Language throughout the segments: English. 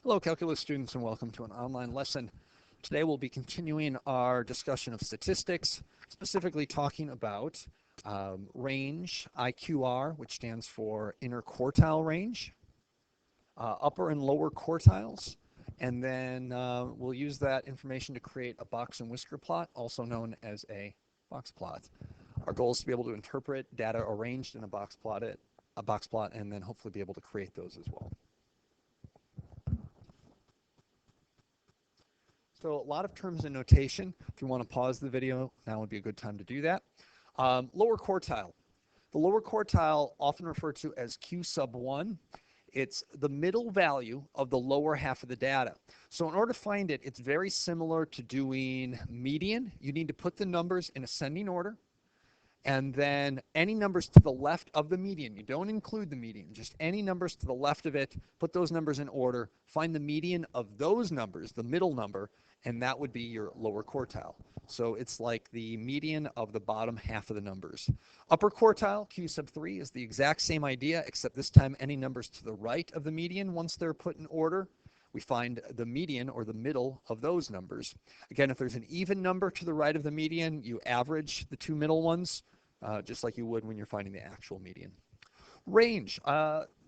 Hello, calculus students, and welcome to an online lesson. Today we'll be continuing our discussion of statistics, specifically talking about range, IQR, which stands for inner quartile range, upper and lower quartiles, and then we'll use that information to create a Box-and-whisker plot, also known as a box plot. Our goal is to be able to interpret data arranged in a box plot, and then hopefully be able to create those as well. So a lot of terms and notation. If you want to pause the video, now would be a good time to do that. Lower quartile. The lower quartile, often referred to as Q sub 1, it's the middle value of the lower half of the data. So in order to find it, it's very similar to doing median. You need to put the numbers in ascending order, and then any numbers to the left of the median. You don't include the median, just any numbers to the left of it, put those numbers in order, find the median of those numbers, the middle number, and that would be your lower quartile. So it's like the median of the bottom half of the numbers. Upper quartile, Q sub 3, is the exact same idea, except this time any numbers to the right of the median, once they're put in order, we find the median or the middle of those numbers. Again, if there's an even number to the right of the median, you average the two middle ones, just like you would when you're finding the actual median. Range.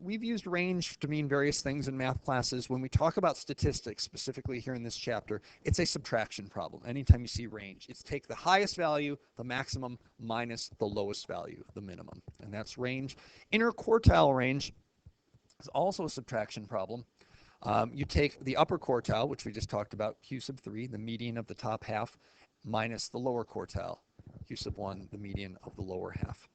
We've used range to mean various things in math classes. When we talk about statistics, specifically here in this chapter, it's a subtraction problem. Anytime you see range, it's take the highest value, the maximum, minus the lowest value, the minimum. And that's range. Inner quartile range is also a subtraction problem. You take the upper quartile, which we just talked about, Q sub 3, the median of the top half, minus the lower quartile, Q sub 1, the median of the lower half.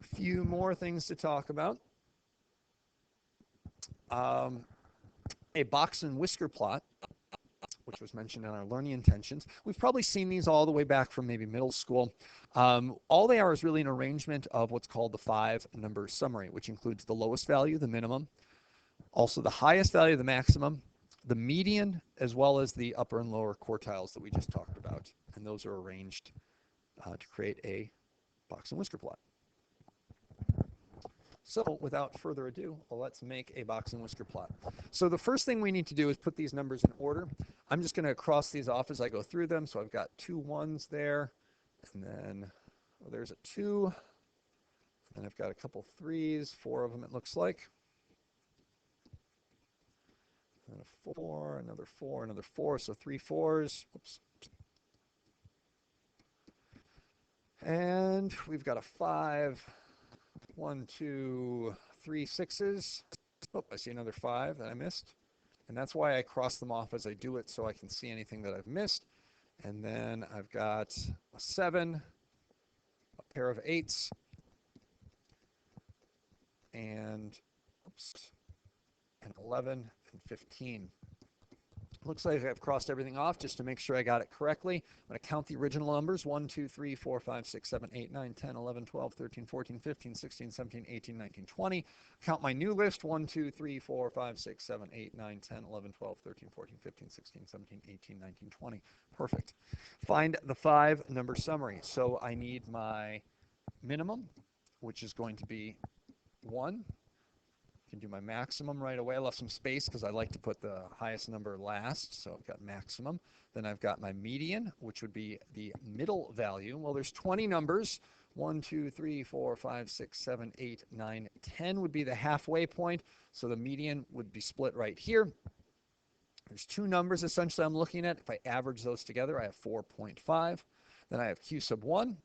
A few more things to talk about. A Box-and-whisker plot, which was mentioned in our learning intentions. We've probably seen these all the way back from maybe middle school. All they are is really an arrangement of what's called the 5-number summary, which includes the lowest value, the minimum, also the highest value, the maximum, the median, as well as the upper and lower quartiles that we just talked about. And those are arranged to create a Box-and-whisker plot. So without further ado, let's make a Box-and-whisker plot. So the first thing we need to do is put these numbers in order. I'm just going to cross these off as I go through them. So I've got 2 1s there, and then there's a 2, and I've got a couple 3s, 4 of them it looks like. And a 4, another 4, another 4, so 3 4s. Oops. And we've got a 5, 1, 2, 3 6s. Oh, I see another 5 that I missed. And that's why I cross them off as I do it, so I can see anything that I've missed. And then I've got a 7, a pair of 8s, and oops, an 11 and 15. Looks like I've crossed everything off just to make sure I got it correctly. I'm going to count the original numbers: 1, 2, 3, 4, 5, 6, 7, 8, 9, 10, 11, 12, 13, 14, 15, 16, 17, 18, 19, 20. Count my new list: 1, 2, 3, 4, 5, 6, 7, 8, 9, 10, 11, 12, 13, 14, 15, 16, 17, 18, 19, 20. Perfect. Find the 5-number summary. So I need my minimum, which is going to be 1. Can do my maximum right away. I left some space because I like to put the highest number last, so I've got maximum. Then I've got my median, which would be the middle value. Well, there's 20 numbers. 1, 2, 3, 4, 5, 6, 7, 8, 9, 10 would be the halfway point, so the median would be split right here. There's 2 numbers essentially I'm looking at. If I average those together, I have 4.5. Then I have Q sub 1,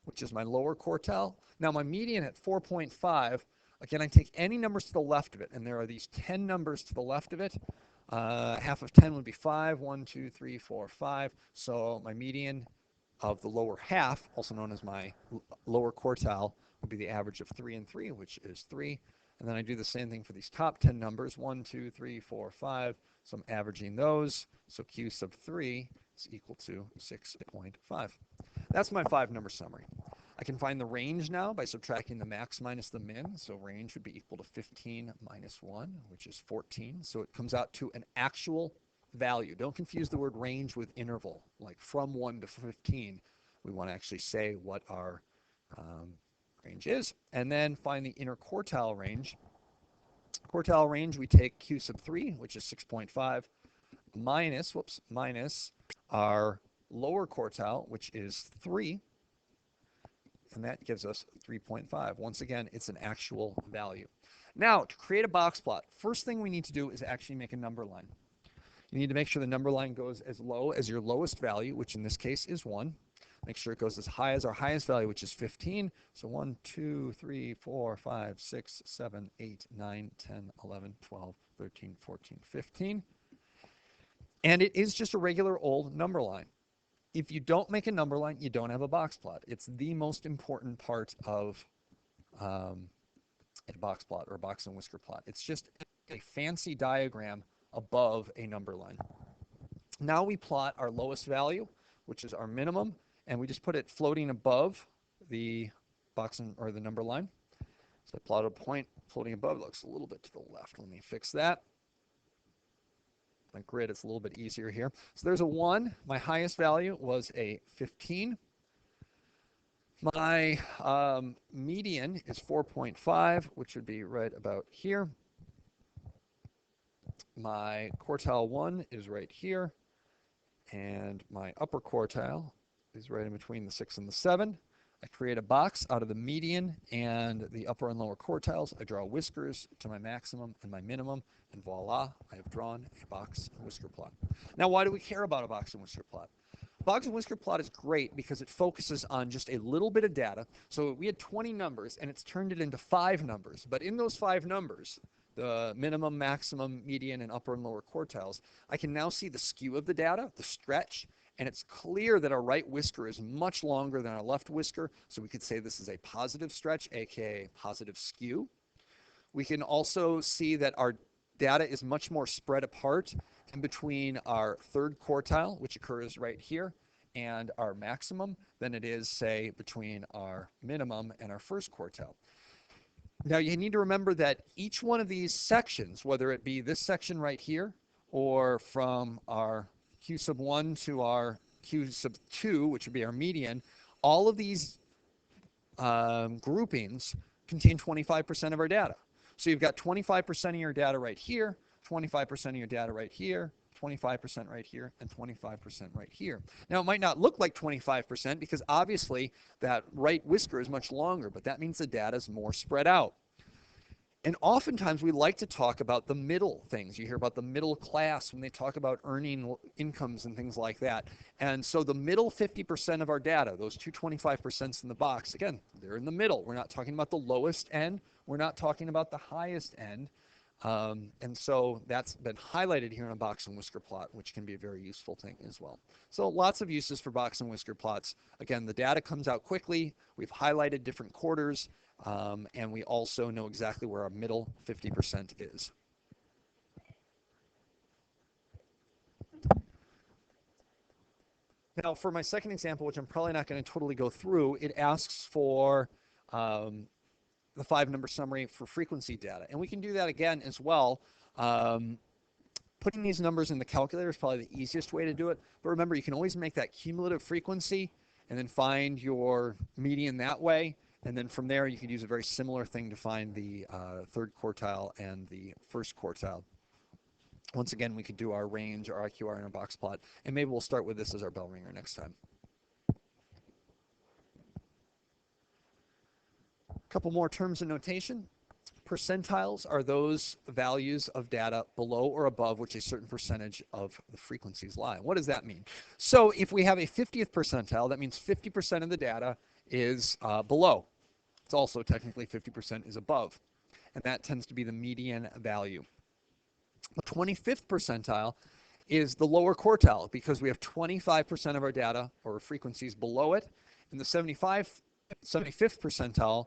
which is my lower quartile. Now my median at 4.5, again, I take any numbers to the left of it, and there are these 10 numbers to the left of it. Half of 10 would be 5, 1, 2, 3, 4, 5. So my median of the lower half, also known as my lower quartile, would be the average of 3 and 3, which is 3. And then I do the same thing for these top 10 numbers: 1, 2, 3, 4, 5. So I'm averaging those. So Q sub 3 is equal to 6.5. That's my 5-number summary. I can find the range now by subtracting the max minus the min. So range would be equal to 15 minus 1, which is 14. So it comes out to an actual value. Don't confuse the word range with interval. Like from 1 to 15, we want to actually say what our range is. And then find the inner quartile range. Quartile range, we take Q sub 3, which is 6.5, minus our lower quartile, which is 3, and that gives us 3.5. Once again, it's an actual value. Now, to create a box plot, first thing we need to do is actually make a number line. You need to make sure the number line goes as low as your lowest value, which in this case is 1. Make sure it goes as high as our highest value, which is 15. So 1, 2, 3, 4, 5, 6, 7, 8, 9, 10, 11, 12, 13, 14, 15. And it is just a regular old number line. If you don't make a number line, you don't have a box plot. It's the most important part of a box plot or a box and whisker plot. It's just a fancy diagram above a number line. Now we plot our lowest value, which is our minimum, and we just put it floating above the box or the number line. So I plot a point floating above. It looks a little bit to the left. Let me fix that. My grid is a little bit easier here. So there's a 1. My highest value was a 15. My median is 4.5, which would be right about here. My quartile 1 is right here. And my upper quartile is right in between the 6 and the 7. I create a box out of the median and the upper and lower quartiles. I draw whiskers to my maximum and my minimum, and voila, I have drawn a box and whisker plot. Now, why do we care about a box and whisker plot? Box and whisker plot is great because it focuses on just a little bit of data. So we had 20 numbers, and it's turned it into 5 numbers. But in those 5 numbers, the minimum, maximum, median, and upper and lower quartiles, I can now see the skew of the data, the stretch, and it's clear that our right whisker is much longer than our left whisker, so we could say this is a positive stretch, aka positive skew. We can also see that our data is much more spread apart in between our third quartile, which occurs right here, and our maximum than it is, say, between our minimum and our first quartile. Now, you need to remember that each one of these sections, whether it be this section right here or from our Q sub 1 to our Q sub 2, which would be our median, all of these groupings contain 25% of our data. So you've got 25% of your data right here, 25% of your data right here, 25% right here, and 25% right here. Now, it might not look like 25% because obviously that right whisker is much longer, but that means the data is more spread out. And oftentimes we like to talk about the middle things. You hear about the middle class when they talk about earning incomes and things like that. And so the middle 50% of our data, those two 25% in the box, again, they're in the middle. We're not talking about the lowest end. We're not talking about the highest end. And so that's been highlighted here in a box and whisker plot, which can be a very useful thing as well. So lots of uses for box and whisker plots. Again, the data comes out quickly. We've highlighted different quarters. And we also know exactly where our middle 50% is. Now, for my second example, which I'm probably not going to totally go through, it asks for the 5-number summary for frequency data. And we can do that again as well. Putting these numbers in the calculator is probably the easiest way to do it. But remember, you can always make that cumulative frequency and then find your median that way. And then from there, you could use a very similar thing to find the third quartile and the first quartile. Once again, we could do our range, our IQR, and our box plot. And maybe we'll start with this as our bell ringer next time. A couple more terms of notation. Percentiles are those values of data below or above which a certain percentage of the frequencies lie. What does that mean? So if we have a 50th percentile, that means 50% of the data is below. It's also technically 50% is above, and that tends to be the median value. The 25th percentile is the lower quartile because we have 25% of our data or frequencies below it, and the 75th percentile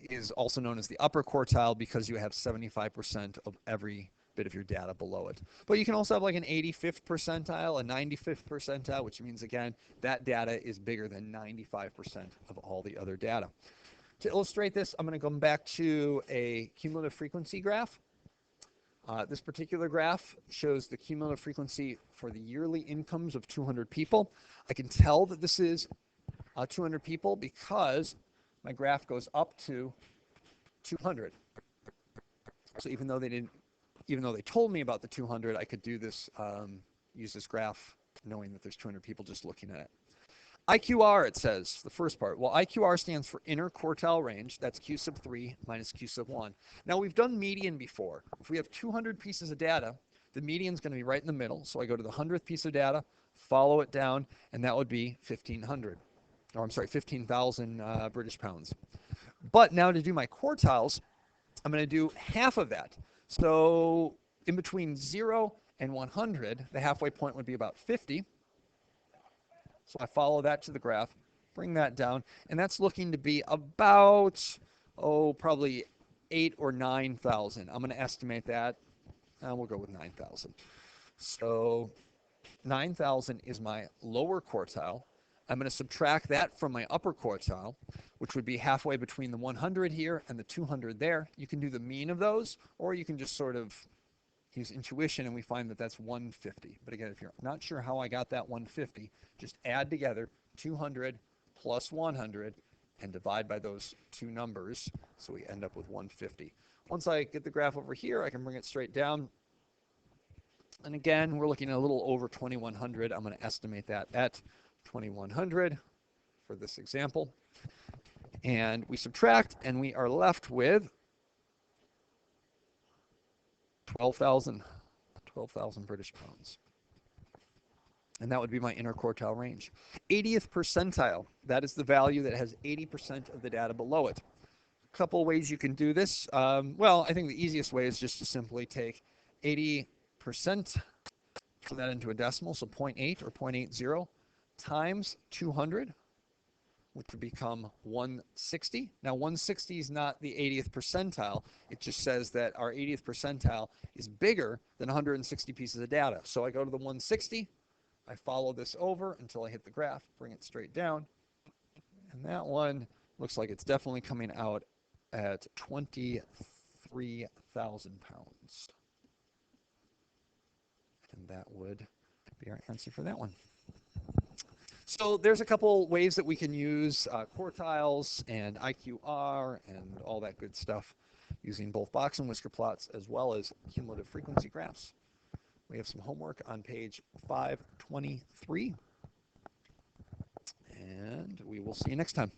is also known as the upper quartile because you have 75% of every bit of your data below it. But you can also have like an 85th percentile, a 95th percentile, which means, again, that data is bigger than 95% of all the other data. To illustrate this, I'm going to come back to a cumulative frequency graph. This particular graph shows the cumulative frequency for the yearly incomes of 200 people. I can tell that this is 200 people because my graph goes up to 200. So even though they told me about the 200, I could do this, use this graph, knowing that there's 200 people just looking at it. IQR, it says, the first part. Well, IQR stands for inner quartile range. That's Q sub 3 minus Q sub 1. Now, we've done median before. If we have 200 pieces of data, the median is going to be right in the middle. So I go to the 100th piece of data, follow it down, and that would be 1,500. Or I'm sorry, 15,000 British pounds. But now to do my quartiles, I'm going to do half of that. So in between 0 and 100, the halfway point would be about 50. So I follow that to the graph, bring that down, and that's looking to be about, probably 8 or 9,000. I'm going to estimate that. We'll go with 9,000. So 9,000 is my lower quartile. I'm going to subtract that from my upper quartile, which would be halfway between the 100 here and the 200 there. You can do the mean of those, or you can just sort of use intuition, and we find that that's 150. But again, if you're not sure how I got that 150, just add together 200 plus 100 and divide by those two numbers, so we end up with 150. Once I get the graph over here, I can bring it straight down. And again, we're looking at a little over 2,100. I'm going to estimate that at 2,100 for this example. And we subtract, and we are left with 12,000 British pounds. And that would be my inner quartile range. 80th percentile, that is the value that has 80% of the data below it. A couple ways you can do this. Well, I think the easiest way is just to simply take 80%, turn that into a decimal, so 0.8 or 0.80 times 200, which would become 160. Now, 160 is not the 80th percentile. It just says that our 80th percentile is bigger than 160 pieces of data. So I go to the 160. I follow this over until I hit the graph, bring it straight down. And that one looks like it's definitely coming out at 23,000 pounds. And that would be our answer for that one. So there's a couple ways that we can use quartiles and IQR and all that good stuff using both box and whisker plots as well as cumulative frequency graphs. We have some homework on page 523, and we will see you next time.